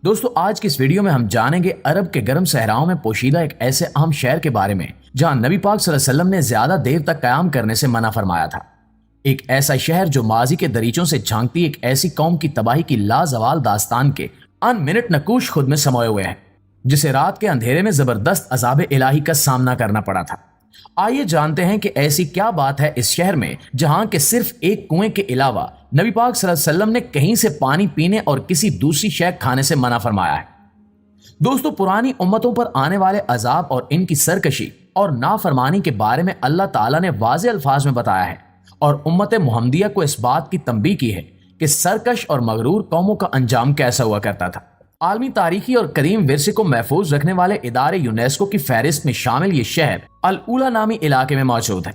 दोस्तों आज की इस वीडियो में हम जानेंगे अरब के गर्म सहराओं में पोशीदा एक ऐसे अहम शहर के बारे में जहां नबी पाक सल्लल्लाहु अलैहि वसल्लम ने ज्यादा देर तक कयाम करने से मना फरमाया था। एक ऐसा शहर जो माजी के दरीचों से झांकती एक ऐसी कौम की तबाही की लाजवाल दास्तान के अनमिनट नकूश खुद में समाये हुए हैं, जिसे रात के अंधेरे में जबरदस्त अजाब इलाही का सामना करना पड़ा था। आइए जानते हैं कि ऐसी क्या बात है इस शहर में जहां के सिर्फ एक कुएं के अलावा नबी पाक सल्लल्लाहु अलैहि वसल्लम ने कहीं से पानी पीने और किसी दूसरी शय खाने से मना फरमाया है। दोस्तों पुरानी उम्मतों पर आने वाले अजाब और इनकी सरकशी और नाफरमानी के बारे में अल्लाह ताला ने वाज़े अल्फाज में बताया है और उम्मत मुहम्मदिया को इस बात की तंबीह की है कि सरकश और मगरूर कौमों का अंजाम कैसा हुआ करता था। आलमी तारीखी और कदीम विरसे को महफूज रखने वाले इदारे यूनेस्को की फहरिस्त में शामिल ये शहर अल उला नामी इलाके में मौजूद है।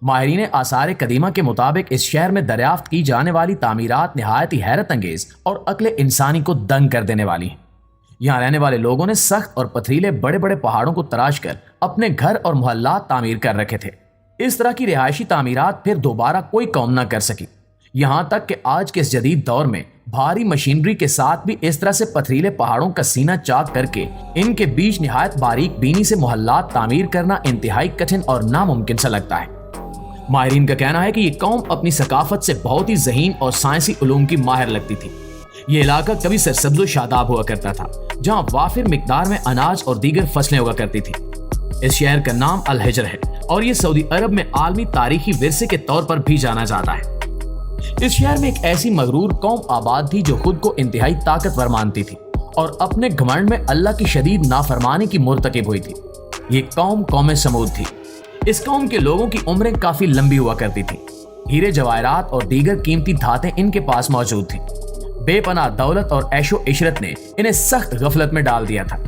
माहिरीन आसार कदीमा के मुताबिक इस शहर में दरियाफ्त की जाने वाली तामीरात निहायत ही हैरत अंगेज और अक्ल इंसानी को दंग कर देने वाली हैं। यहाँ रहने वाले लोगों ने सख्त और पथरीले बड़े बड़े पहाड़ों को तराश कर अपने घर और मोहल्लात तामीर कर रखे थे। इस तरह की रिहायशी तामीरात फिर दोबारा कोई कौम न कर सकी। यहाँ तक कि आज के इस जदीद दौर में भारी मशीनरी के साथ भी इस तरह से पथरीले पहाड़ों का सीना चाक करके इनके बीच निहायत बारीक बीनी से मोहल्लात तामीर करना इंतहाई कठिन और नामुमकिन सा लगता है। माहिरीन का कहना है कि ये कौम अपनी सकाफत से बहुत ही ज़हीन और साइंसी उलूम की माहिर लगती थी। ये इलाका कभी सरसब्ज़ व शादाब हुआ करता था, जहाँ वाफिर मिकदार में अनाज और दीगर फसलें हुआ करती थी। इस शहर का नाम अल हिजर है और ये सऊदी अरब में आलमी तारीखी विरसे के तौर पर भी जाना जाता है। इस शहर में एक ऐसी मगरूर कौम आबाद थी जो खुद को इंतहाई ताकतवर मानती थी और अपने घमंड में अल्लाह की शदीद नाफरमानी की मुर्तकिब हुई थी। ये कौम समूद थी। इस कौम के लोगों की उम्रें काफी लंबी हुआ करती थी। हीरे जवाहरात और दीगर कीमती धातें इनके पास मौजूद थी। बेपनाह दौलत और ऐशो इशरत ने इन्हें सख्त गफलत में डाल दिया था।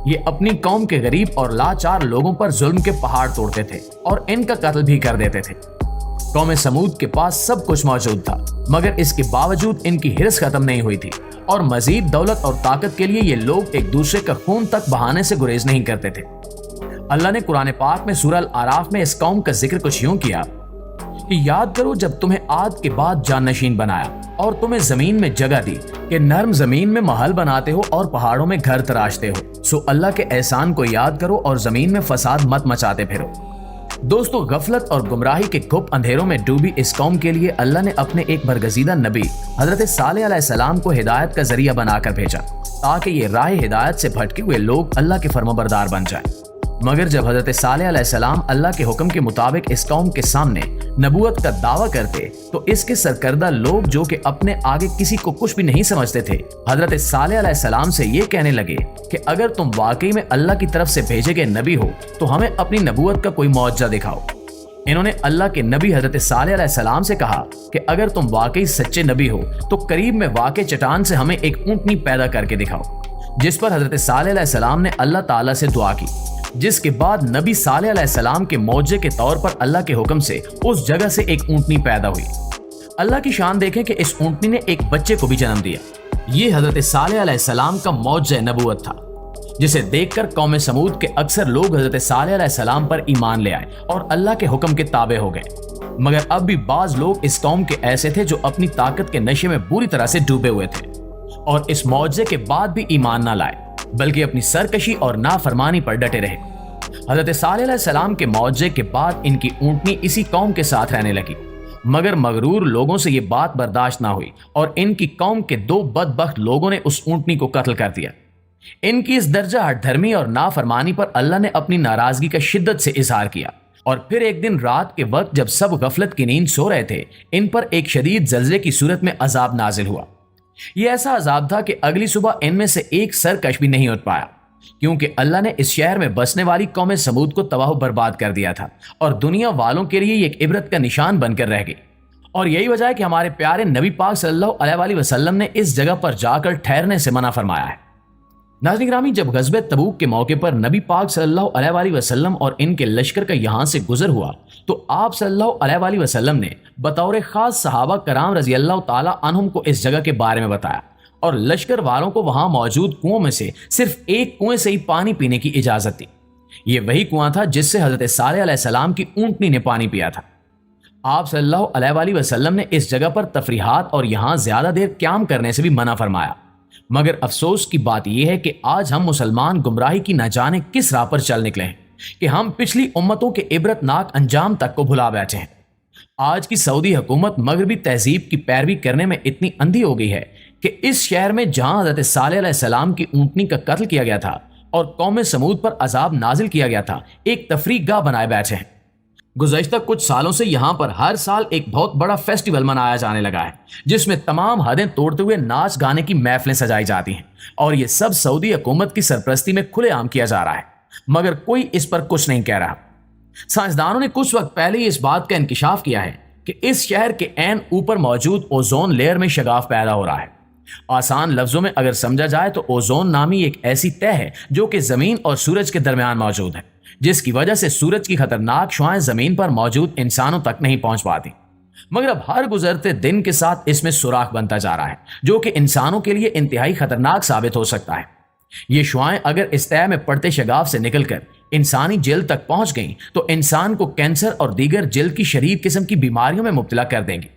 ये अपनी कौम के गरीब और लाचार लोगों पर जुल्म के पहाड़ तोड़ते थे और इनका कत्ल भी कर देते थे। कौम समूद के पास सब कुछ मौजूद था, मगर इसके बावजूद इनकी हिरस खत्म नहीं हुई थी और मजीद दौलत और ताकत के लिए ये लोग एक दूसरे का खून तक बहाने से गुरेज नहीं करते थे। अल्लाह ने कुरान पाक में सूरह अल आराफ में इस कौम का जिक्र कुछ यूं किया कि याद करो जब तुम्हें आद के बाद जाननशीन बनाया और तुम्हें जमीन में जगह दी कि नर्म जमीन में महल बनाते हो और पहाड़ों में घर तराशते हो। सो अल्लाह के एहसान को याद करो और जमीन में फसाद मत मचाते फिरो। दोस्तों गफलत और गुमराही के गुप अंधेरों में डूबी इस कौम के लिए अल्लाह ने अपने एक बरगजीदा नबी हजरत सालेह अलैहिस्सलाम को हिदायत का जरिया बनाकर भेजा ताकि ये राह हिदायत से भटके हुए लोग अल्लाह के फरमाबरदार बन जाए। मगर जब हजरत सालेह अलैहिस्सलाम अल्लाह के हुक्म के मुताबिक इस कौम के सामने नबूवत का दावा करते तो इसके सरकर्दा लोग जो कि अपने आगे किसी को कुछ भी नहीं समझते थे, हजरत सालेह अलैहिस्सलाम से ये कहने लगे कि अगर तुम वाकई में अल्लाह की तरफ से भेजे गए नबी हो तो हमें अपनी नबूवत का कोई मौजज़ा दिखाओ। इन्होंने अल्लाह के नबी हजरत सालेह अलैहिस्सलाम से कहा कि अगर तुम वाकई सच्चे नबी हो तो करीब में वाक़े चट्टान से हमें एक ऊंटनी पैदा करके दिखाओ। जिस पर हजरत सालेह अलैहिस्सलाम ने अल्लाह ताला से दुआ की, जिसके बाद नबी सालेह अलैहिस्सलाम के मौजे के तौर पर अल्लाह के हुक्म से उस जगह से एक ऊंटनी पैदा हुई। अल्लाह की शान देखें कि इस ऊंटनी ने एक बच्चे को भी जन्म दिया। ये हजरत सालेह अलैहिस्सलाम का मौजे नबूवत था, जिसे देखकर कौम समूद के अक्सर लोग हजरत सालेह अलैहिस्सलाम पर ईमान ले आए और अल्लाह के हुक्म के ताबे हो गए। मगर अब भी बाज लोग इस कौम के ऐसे थे जो अपनी ताकत के नशे में बुरी तरह से डूबे हुए थे और इस मौजे के बाद भी ईमान ना लाए, बल्कि अपनी सरकशी और नाफरमानी पर डटे रहे। हजरत सालेह अलैहिस्सलाम के मौजे के बाद इनकी ऊंटनी इसी कौम के साथ रहने लगी, मगर मगरूर लोगों से ये बात बर्दाश्त ना हुई और इनकी कौम के दो बदबख्त लोगों ने उस ऊंटनी को कत्ल कर दिया। इनकी इस दर्जा हठधर्मी और नाफरमानी पर अल्लाह ने अपनी नाराजगी का शिद्दत से इजहार किया और फिर एक दिन रात के वक्त जब सब गफलत की नींद सो रहे थे, इन पर एक शदीद जल्जले की सूरत में अजाब नाजिल हुआ। यह ऐसा अजाब था कि अगली सुबह इनमें से एक सरकश भी नहीं उठ पाया, क्योंकि अल्लाह ने इस शहर में बसने वाली कौम समूद को तबाह बर्बाद कर दिया था और दुनिया वालों के लिए एक इबरत का निशान बनकर रह गई। और यही वजह है कि हमारे प्यारे नबी पाक सल्लल्लाहु अलैहि वसल्लम ने इस जगह पर जाकर ठहरने से मना फरमाया है। नाज़रीन गिरामी, जब ग़ज़वे तबूक के मौके पर नबी पाक सल्लल्लाहु अलैहि वसल्लम और इनके लश्कर का यहाँ से गुजर हुआ तो आप सल्लल्लाहु अलैहि वसल्लम ने बतौर खास सहाबा कराम रज़ी अल्लाह ताला अन्हुम को इस जगह के बारे में बताया और लश्कर वालों को वहाँ मौजूद कुओं में से सिर्फ एक कुएं से ही पानी पीने की इजाज़त दी। ये वही कुआं था जिससे हज़रत सालेह अलैहिस्सलाम की ऊंटनी ने पानी पिया था। आप सल्लल्लाहु अलैहि वसल्लम ने इस जगह पर तफरीहात और यहाँ ज़्यादा देर क़याम करने से भी मना फरमाया। مگر افسوس کی بات یہ ہے کہ آج ہم مسلمان گمراہی کی نہ جانے کس راہ پر چل نکلے ہیں کہ ہم پچھلی امتوں کے عبرت ناک انجام تک کو بھلا بیٹھے ہیں۔ آج کی سعودی حکومت مغربی تہذیب کی پیروی کرنے میں اتنی اندھی ہو گئی ہے کہ اس شہر میں جہاں حضرت صالح علیہ السلام کی اونٹنی کا قتل کیا گیا تھا اور قوم سمود پر عذاب نازل کیا گیا تھا، ایک تفریح گاہ بنائے بیٹھے ہیں۔ گزشتہ کچھ سالوں سے یہاں پر ہر سال ایک بہت بڑا فیسٹیول منایا جانے لگا ہے جس میں تمام حدیں توڑتے ہوئے ناچ گانے کی محفلیں سجائی جاتی ہیں، اور یہ سب سعودی حکومت کی سرپرستی میں کھلے عام کیا جا رہا ہے، مگر کوئی اس پر کچھ نہیں کہہ رہا۔ سائنسدانوں نے کچھ وقت پہلے ہی اس بات کا انکشاف کیا ہے کہ اس شہر کے عین اوپر موجود اوزون لیئر میں شگاف پیدا ہو رہا ہے۔ آسان لفظوں میں اگر سمجھا جائے تو اوزون نامی ایک ایسی تہ ہے جو کہ زمین اور سورج کے درمیان موجود ہے، جس کی وجہ سے سورج کی خطرناک شعاعیں زمین پر موجود انسانوں تک نہیں پہنچ پاتی، مگر اب ہر گزرتے دن کے ساتھ اس میں سوراخ بنتا جا رہا ہے جو کہ انسانوں کے لیے انتہائی خطرناک ثابت ہو سکتا ہے۔ یہ شعاعیں اگر اس تہ میں پڑتے شگاف سے نکل کر انسانی جلد تک پہنچ گئیں تو انسان کو کینسر اور دیگر جلد کی شدید قسم کی بیماریوں میں مبتلا کر دیں گی۔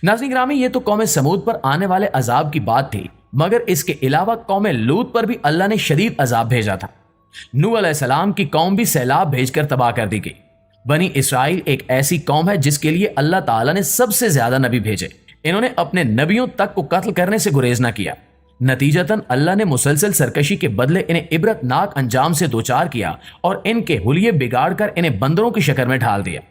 ناظرین گرامی، یہ تو قوم سمود پر آنے والے عذاب کی بات تھی، مگر اس کے علاوہ قوم لوط پر بھی اللہ نے شدید عذاب بھیجا تھا۔ نوح علیہ السلام کی قوم بھی سیلاب بھیج کر تباہ کر دی گئی۔ بنی اسرائیل ایک ایسی قوم ہے جس کے لیے اللہ تعالیٰ نے سب سے زیادہ نبی بھیجے۔ انہوں نے اپنے نبیوں تک کو قتل کرنے سے گریز نہ کیا، نتیجتاً اللہ نے مسلسل سرکشی کے بدلے انہیں عبرت ناک انجام سے دوچار کیا اور ان کے حلیے بگاڑ کر انہیں بندروں کی شکل میں ڈھال دیا۔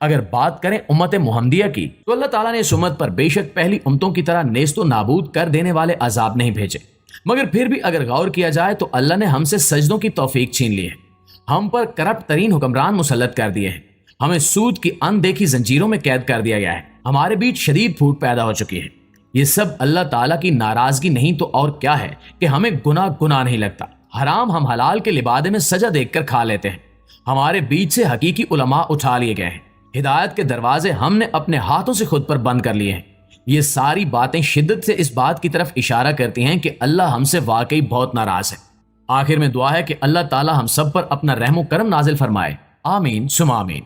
اگر بات کریں امت محمدیہ کی تو اللہ تعالیٰ نے اس امت پر بے شک پہلی امتوں کی طرح نیست و نابود کر دینے والے عذاب نہیں بھیجے، مگر پھر بھی اگر غور کیا جائے تو اللہ نے ہم سے سجدوں کی توفیق چھین لی ہے، ہم پر کرپٹ ترین حکمران مسلط کر دیے ہیں، ہمیں سود کی اندیکھی زنجیروں میں قید کر دیا گیا ہے، ہمارے بیچ شدید پھوٹ پیدا ہو چکی ہے۔ یہ سب اللہ تعالیٰ کی ناراضگی نہیں تو اور کیا ہے کہ ہمیں گناہ نہیں لگتا، حرام ہم حلال کے لبادے میں سجا دیکھ کر کھا لیتے ہیں، ہمارے بیچ سے حقیقی علماء اٹھا لیے گئے ہیں، ہدایت کے دروازے ہم نے اپنے ہاتھوں سے خود پر بند کر لیے ہیں۔ یہ ساری باتیں شدت سے اس بات کی طرف اشارہ کرتی ہیں کہ اللہ ہم سے واقعی بہت ناراض ہے۔ آخر میں دعا ہے کہ اللہ تعالیٰ ہم سب پر اپنا رحم و کرم نازل فرمائے، آمین ثم آمین۔